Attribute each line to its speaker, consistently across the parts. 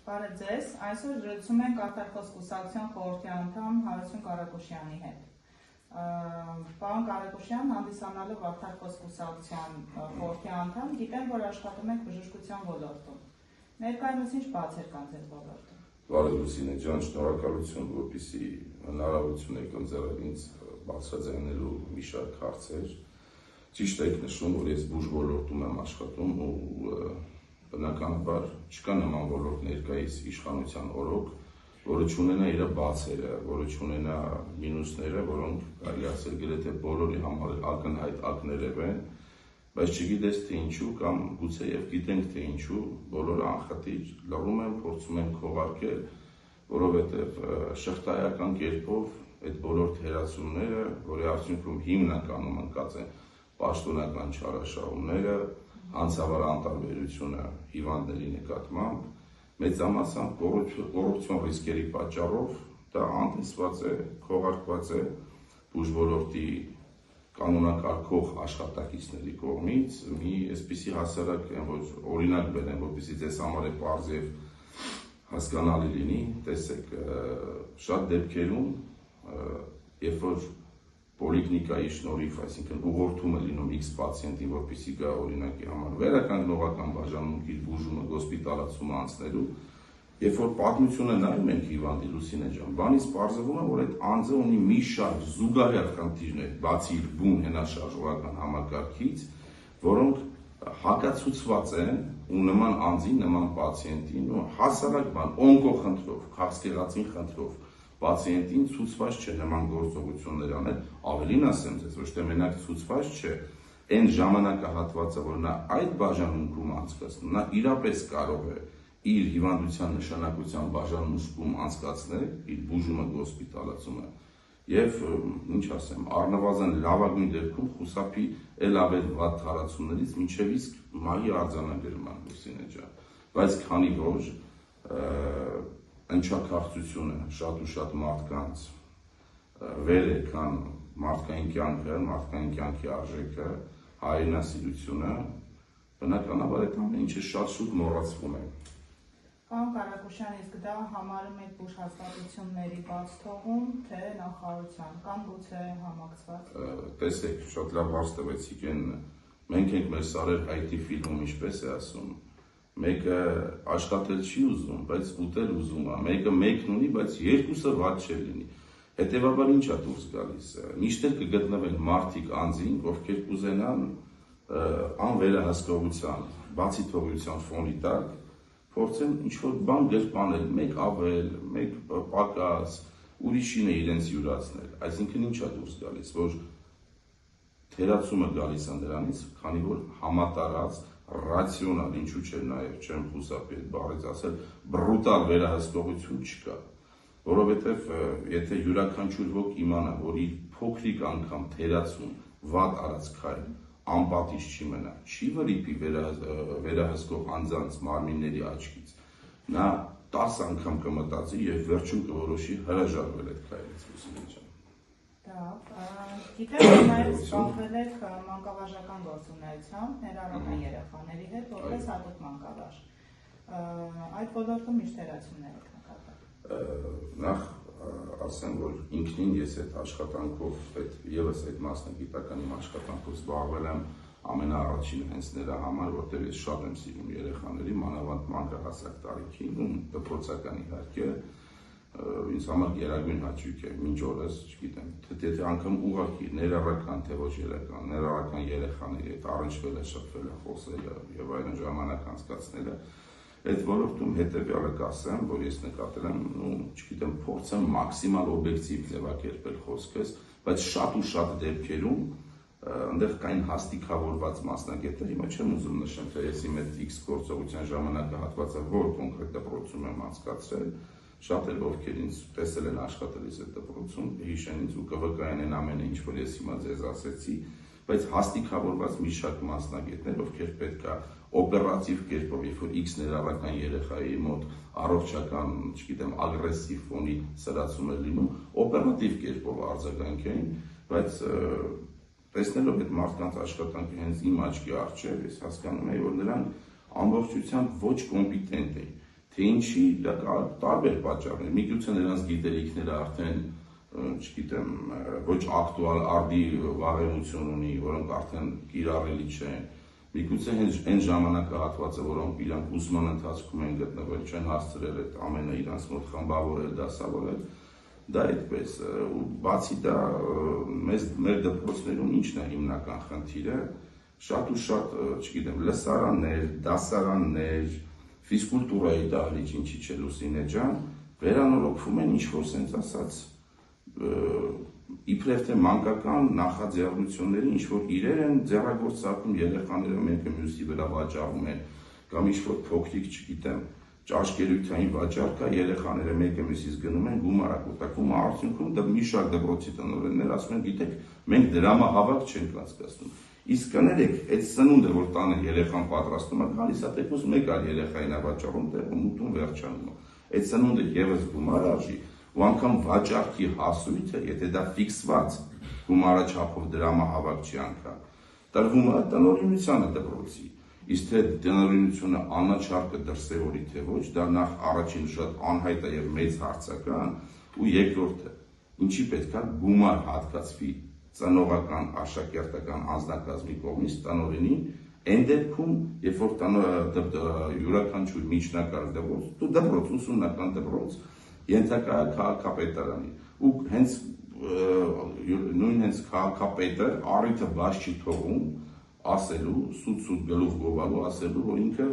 Speaker 1: Բարև ձեզ, այսօր զրուցում ենք Արտարխոս կուսակցության խորհրդի անդամ Հարություն Կարակոշյանի հետ։ Պարոն Կարակոշյան, հանդիսանալով Արտարխոս կուսակցության խորհրդի անդամ, գիտեմ, որ աշխատում եք բժշկության ոլորտում։ Ներկայումս ինչ բացեր կան ձեր ոլորտում։
Speaker 2: Բարև Լուսինե ջան, շնորհակալություն, որպեսզի հնարավորություն եք ընձեռել ինձ բացատրելու մի շարք հարցեր։ Ճիշտ եք նշում, որ ես բուժ ոլորտում եմ աշխատում ու բնականաբար չկա նման ոլորտ ներկայիս իշխանության օրոք, որը չունենա իր բացերը, որը չունենա մինուսները, որոնք կարելի ասել գրեթե բոլորի համար ակնհայտ ակներև են, բայց չգիտես թե ինչու կամ գուցեև գիտենք թե ինչու, բոլորը անխտիր լռում են, փորձում են քողարկել, որովհետև շղթայական կերպով այդ բոլոր թերացումները, որի արդյունքում հիմնականում ընկած են պաշտոնական չարաշահումները, հանցավար անտարբերությունը հիվանդների նկատմամբ, մեծամասամբ կոռուպցիոն ռիսկերի պատճառով դա անտեսված է, քողարկված է բուժ ոլորտի կանոնակարգող աշխատակիցների կողմից, մի այսպիսի հասարակ են, որ օրինակ բերեմ, որպեսզի ձեզ համար է պարզ եւ հասկանալի լինի, տեսեք, շատ դեպքերում, երբ որ պոլիկլինիկայի շնորհիվ, այսինքն ուղղորդում է լինում X պացիենտին, որպեսզի գա օրինակի համար վերականգնողական բաժանմունքի բուժումը, հոսպիտալացումը անցնելու, երբ որ պատմությունը նայում ենք հիվանդի Լուսինե ջան, բանից պարզվում է, որ այդ անձը ունի մի շարք զուգահեռ խնդիրներ, բացի իր բուն հենաշարժողական համակարգից, որոնք հակացուցված են ու նման անձին, նման պացիենտին ու հասարակ բան, օնկոխնդրով, քաղցկեղածին խնդրով պացիենտին ցուցված չէ նման գործողություններ անել, ավելին ասեմ ձեզ, ոչ թե մենակ ցուցված չէ, այն ժամանակահատվածը, որ նա այդ բաժանմունքում անցկացնում, նա իրապես կարող է իր հիվանդության նշանակության բաժանմունքում անցկացնել, իր բուժումը, հոսպիտալացումը, եւ ինչ ասեմ, առնվազն լավագույն դեպքում խուսափի ել ավել վատ թարացումներից մինչև իսկ մահի արձանագրման, Լուսինե ջան, բայց քանի որ ընչաքաղցությունը շատ ու շատ մարդկանց վեր է, քան մարդկային կյանքը, մարդկային կյանքի արժեքը, հայրենասիրությունը, բնականաբար այդ ամեն ինչը շատ շուտ մոռացվում է։
Speaker 1: Պարոն Կարակոշյան, իսկ դա համարում եք բուժ հաստատությունների բաց թողում, թե նախարարության, կամ գուցե համակցված։
Speaker 2: Տեսեք, շատ լավ հարց տվեցիք, մենք ենք մեր Սարեր Հայթի ֆիլմում ինչպես է ասում, մեկը աշխատել չի ուզում, բայց ուտել ուզում է, մեկը մեկն ունի, բայց երկուսը վատ չէ լինի։ Հետևաբար ինչ է դուրս գալիս։ Միշտ էլ կգտնվեն մարդիկ անձինք, ովքեր կուզենան անվերահսկողության, բացի թողության ֆոնի տակ, փորձեն ինչ-որ բան գրպանել, մեկ ավել, մեկ պակաս, ուրիշին է իրենց յուրացնել։ Այսինքն ինչ է դուրս գալիս, որ թերացումը գալիս է նրանից, քանի որ համատարած, ռացիոնալ, ինչու՞ չէ նաև չեմ խուսափի այդ բառից ասել, բրուտալ վերահսկողություն չկա, որովհետև եթե յուրաքանչյուր ոք իմանա, որ իր փոքրիկ անգամ թերացում, վատ արած քայլ անպատիժ չի մնա, չի վրիպի վերահսկող անձանց մարմինների աչքից, նա 10 անգամ կմտածի եւ վերջում կորոշի հրաժարվել այդ քայլից, Լուսինե ջան։
Speaker 1: Գիտեմ, որ նաև զբաղվել եք մանկավարժական գործունեությամբ ներառական երեխաների հետ, որպես հատուկ մանկավարժ։ Այդ ոլորտում ինչ թերացումներ եք նկատել։
Speaker 2: Նախ ասեմ, որ ինքնին ես այդ աշխատանքով, ևս այդ մասնագիտական իմ աշխատանքով զբաղվել եմ ամենաառաջինը հենց նրա համար, որտեղ ես շատ եմ սիրում երեխաների, մանավանդ մանկահասակ տարիքին ու դպրոցական իհարկե, ինձ համար գերագույն հաճույք է, մինչ օրս, չգիտեմ, թե անգամ ուղղակի ներառական, թե ոչ ներառական երեխաների հետ առնչվելը, շփվելը, խոսելը եւ այլն ժամանակ անցկացնելը, այդ ոլորտում հետեւյալը կասեմ, որ ես նկատել եմ, չգիտեմ, փորձեմ մաքսիմալ օբյեկտիվ ձևակերպել խոսքս, բայց շատ ու շատ դեպքերում այնտեղ կային հաստիքավորված մասնագետներ, հիմա չեմ ուզում նշեմ, թե ես իմ այդ X գործողության ժամանակահատվածը որ կոնկրետ դպրոցում եմ անցկացրել, շատ էլ ովքեր ինձ տեսել են աշխատելիս այդ դպրոցում, հիշեն ինձ ու կվկայեն այն ամենը, ինչ որ ես հիմա ձեզ ասեցի, բայց հաստիքավորված մի շարք մասնագետներ, ովքեր պետք է օպերատիվ կերպով, երբ որ X ներառական երեխայի մոտ առողջական, չգիտեմ, ագրեսիվ ֆոնի սրացում էր լինում, օպերատիվ կերպով արձագանքեին, բայց տեսնելով այդ մարդկանց աշխատանքը հենց իմ աչքի առջև, ես հասկանում եի, որ նրանք ամբողջությամբ ոչ կոմպետենտ էին, թե ինչի դա տարբեր պատճառներ, միգուցե նրանց գիտելիքները արդեն չգիտեմ, ոչ ակտուալ արդի վաղեմություն ունի, որոնք արդեն կիրառելի չեն, միգուցե հենց այն ժամանակահատվածը, որոնք իրանք ուսման ընթացքում են գտնվել, չեն հասցրել այդ ամենը իրանց մոտ խմբավորել, դասավորել, դա այդպես, ու բացի դա մեր դպրոցներում ինչն է հիմնական խնդիրը, շատ ու շատ, չգիտեմ, լսարաններ, դասարաններ, ֆիզկուլտուրայի դահլիճ, ինչի չէ Լուսինե ջան, վերանորոգվում են ինչ-որ սենց ասած իբրև թե մանկական նախաձեռնությունների ինչ-որ իրեր են ձեռագործակում երեխաները մեկը մյուսի վրա վաճառում են, կամ ինչ-որ փոքրիկ, չգիտեմ, ճաշկերութային վաճառ կա, երեխաները մեկը մյուսից գնում են գումար ակուտակում, արդյունքում դա մի շարք դպրոցի տնօրեններ ասում են, գիտեք, մենք դրամահավաք չենք անցկացնում։ Իսկ կներեք, այդ սնունդը, որ տանը երեխան պատրաստում է, գալիս է թեկուզ մեկ այլ երեխային է վաճառում, տեղում ուտում վերջանում։ Այդ սնունդը ևս գումար արժի, ու անգամ վաճառքի հասույթը, եթե դա ֆիքսված գումարաչափով դրամահավաք չի անգամ, տրվում է տնօրինությանը դպրոցի։ Իսկ թե տնօրինությունը անաչառ դրսևորի թե ոչ, դա նախ առաջին շատ անհայտ է եւ մեծ հարցական, ու երկրորդը, ինչի պետք է գումար հատկացվի ծնողական աշակերտական անձնակազմի կողմից տնօրենի, այն դեպքում, երբ որ յուրաքանչյուր միջնակարգ դպրոց, ուսումնական դպրոց, ենթակա է քաղաքապետարանի, ու հենց նույն հենց քաղաքապետը առիթը բաց չի թողում ասելու, սուտ գլուխ գովալու ասելու, որ ինքը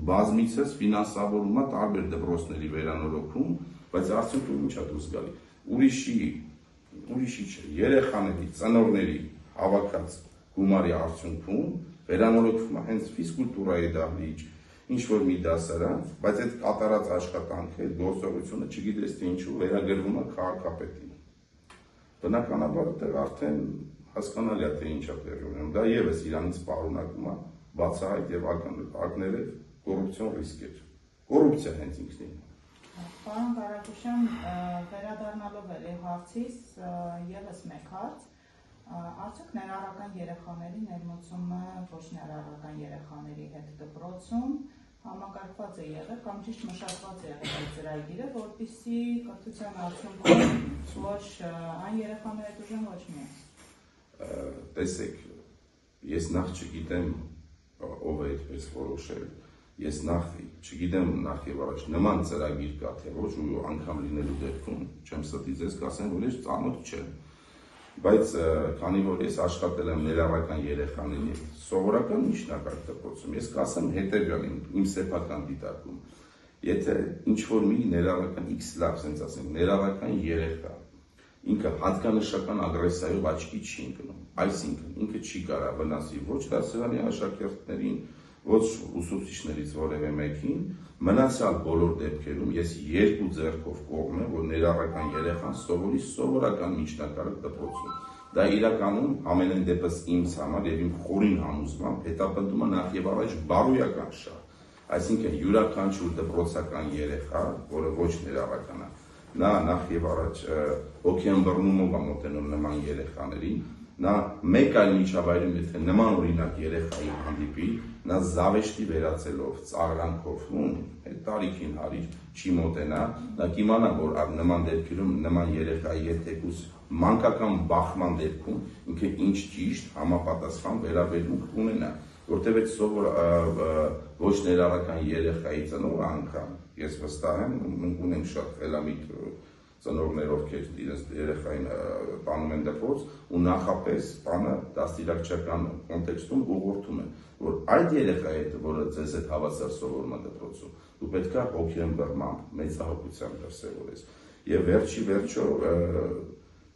Speaker 2: բազմիցս ֆինանսավորում է տարբեր դպրոցների վերանորոգում, բայց արդյունքում ինչ է դուրս գալի։ Ուրիշի չէ, երեխաների, ծնողների հավաքած գումարի արդյունքում վերանորոգվում է հենց ֆիզկուլտուրայի դահլիճ, ինչ-որ մի դասարան, բայց այդ կատարած աշխատանքը, այդ գործողությունը չգիտես թե ինչու վերագրվում է քաղաքապետին։ Բնականաբար այդտեղ արդեն հասկանալի է թե ինչ է տեղի ունենում, դա ևս իրանից պարունակում է բացահայտ եւ ակներեւ կոռուպցիոն ռիսկեր։ Կոռուպցիա հենց ինքնին։
Speaker 1: Պարոն Կարակուշյան, վերադառնալով էլի հարցից, ևս մեկ հարց, արդյոք ներառական երեխաների ներմուծումը ոչ ներառական երեխաների հետ դպրոցում համակարգված է եղել կամ ճիշտ մշակված է եղել այդ ծրագիրը, որպեսզի կրթության արդյունքում ոչ այն երեխաները դժան ոչ մյուս։
Speaker 2: Տեսեք, ես նախ չգիտեմ ով է այդպես որոշել, ես նախ չգիտեմ նախ եւ առաջ նման ծրագիր կա թե ոչ ու անգամ լինելու դեպքում չեմ ստից ես կասեմ, որ ես ծանոթ չեմ, բայց քանի որ ես աշխատել եմ ներառական երեխաների հետ սովորական միջնակարգ դպրոցում, ես կասեմ հետեւյալին իմ սեփական դիտարկում, եթե ինչ որ մի ներառական X լավ sense ասենք, ներառական երեխա ինքը հատկանշական ագրեսիայով աչքի չի ընկնում, այսինքն ինքը չի կարող վնասի ոչ դասարանի աշակերտներին, ոչ ուսուցիչներից որևէ մեկին, մնացյալ բոլոր դեպքերում ես երկու ձեռքով կողմ եմ, որ ներառական երեխան սովորի սովորական միջնակարգ դպրոցում։ Դա իրականում ամենայն դեպս ինձ համար եւ իմ խորին համոզմամբ հետապնդում է նախ եւ առաջ բարոյական շահ, այսինքն յուրաքանչյուր դպրոցական երեխա, որը ոչ ներառական է, նա նախ եւ առաջ հոգեամբռնումով է մոտենում նման երեխաներին, նա մեկ այլ միջավայրում եթե նման օրինակ երեխայի հանդիպի, նա զավեշտի վերածելով, ծաղրանքով, այդ տարիքին հարիր չի մոտենա, նա կիմանա, որ նման դեպքերում նման երեխայի հետ թեկուզ մանկական բախման դեպքում ինքը ինչ ճիշտ համապատասխան վերաբերմունք ունենա, որտեղ այդ ոչ ներառական երեխայի ծնողը անգամ, ես վստահ եմ, մենք ունենք շատ խելամիտ ծնողներ, ովքեր իրենց երեխային տանում են դպրոց ու նախապես տանը դաստիարակչական կոնտեքստում ուղղորդում են, որ այդ երեխայի հետ, որը ձեզ հետ հավասար սովորում է դպրոցում, դու պետք է հոգեամբռնմամբ, մեծահոգությամբ դրսևորես։ Եվ վերջի վերջո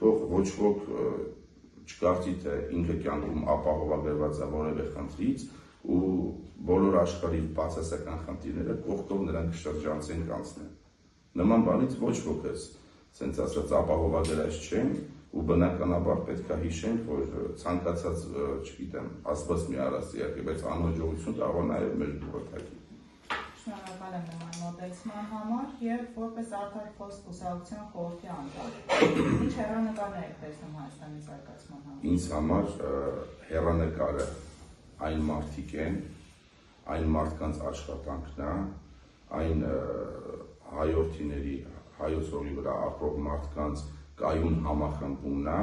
Speaker 2: թող ոչ ոք չկարծի, թե ինքը կյանքում ապահովագրված է որևէ խնդրից ու բոլոր աշխարհի բացասական խնդիրները կողքով նրանք շրջանցեն կանցնեն։ Նման բանից ոչ ոք էս սենց ասած ապահովագրած չեն ու բնականաբար պետք է հիշենք, որ ցանկացած, չգիտեմ, աստված մի արասիակ է, բայց անհաջողություն կարող է նաև մեր դուրը թակի։
Speaker 1: Շնորհակալ եմ նման մոտեցման համար եւ որպես արդար խոսք կուսակցության խորհրդի անդամ։ Ինչ հեռանկարներ եք տեսնում Հայաստանի զարգացման համար։
Speaker 2: Ինձ համար հեռանկարը այն մարդիկ են, այն մարդկանց աշխատանքն է, այն հայորդիների, հայոց հողի վրա ապրող մարդկանց կայուն համախմբումն է,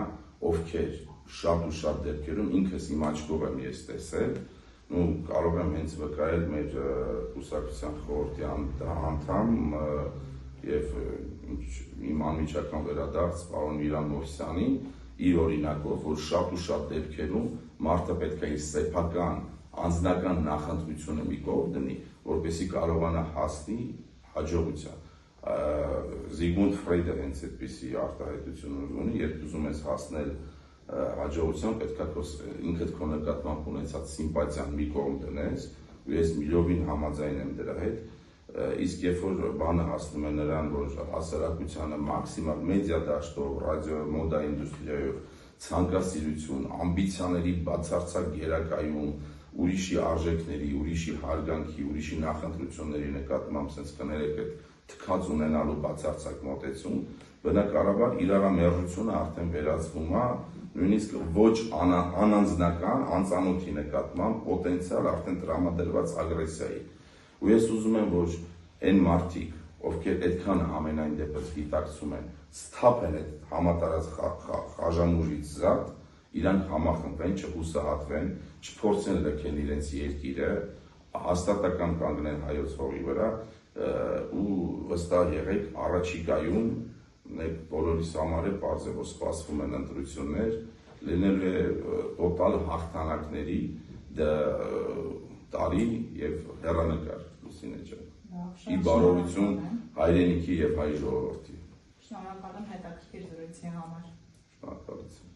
Speaker 2: ովքեր շատ ու շատ դեպքերում ինքս իմ աչքով եմ ես տեսել, կարող եմ հենց վկայել մեր կուսակցության խորհրդի անդամ եւ իմ անմիջական վերադարձ պարոն Իրան Մովսյանին իր օրինակով, որ շատ ու շատ դեպքերում մարդը պետք է իր սեփական անձնական նախընտրությունը մի կողմ դնի, որպեսզի կարողանա հասնի հաջողության։ Զիգմունդ Ֆրեյդը հենց այդպիսի արտահայտություն ունի, երբ ուզում ես հասնել հաջողության, պետք է ինքդ քո նկատմամբ ունեցած սիմպաթիան մի կողմ դնես, ու ես միլիովին համաձայն եմ դրա հետ, իսկ երբ որ բանը հասնում է նրան, որ հասարակությանը մաքսիմալ մեդիա դաշտով, ռադիո, մոդա ինդուստրիայով ցանկասիրություն, ամբիցիաների բացարձակ գերակայում, ուրիշի արժեքների, ուրիշի հարգանքի, ուրիշի նախընտրությունների նկատմամբ sense կներեք այդ թքած ունենալու բացարձակ մոտեցում, բնականաբար իրարամերժությունը արդեն վերածվում է նույնիսկ ոչ անանձնական, անծանոթի նկատմամբ պոտենցիալ արդեն տրամադրված ագրեսիայի։ Ու ես ուզում եմ, որ այն մարդիկ, ովքեր այդքան ամենայն դեպս գիտակցում են, սթափեն այդ համատարած խաժամուժից զատ, իրանք համախմբվեն, չհուսահատվեն, չփորձեն լքեն իրենց երկիրը, հաստատական կանգնեն հայոց հողի վրա ու վստահ եղեք առաջիկայում բոլորիս համար է պարզ է, որ սպասվում են ընտրություններ, լինելու է տոտալ հաղթանակների տարի եւ հեռանկար Լուսինե ջան։ Ի բարօրություն հայրենիքի եւ հայ ժողովրդի։
Speaker 1: Շնորհակալ եմ հետաքրքիր զրույցի համար։
Speaker 2: Շնորհակալություն։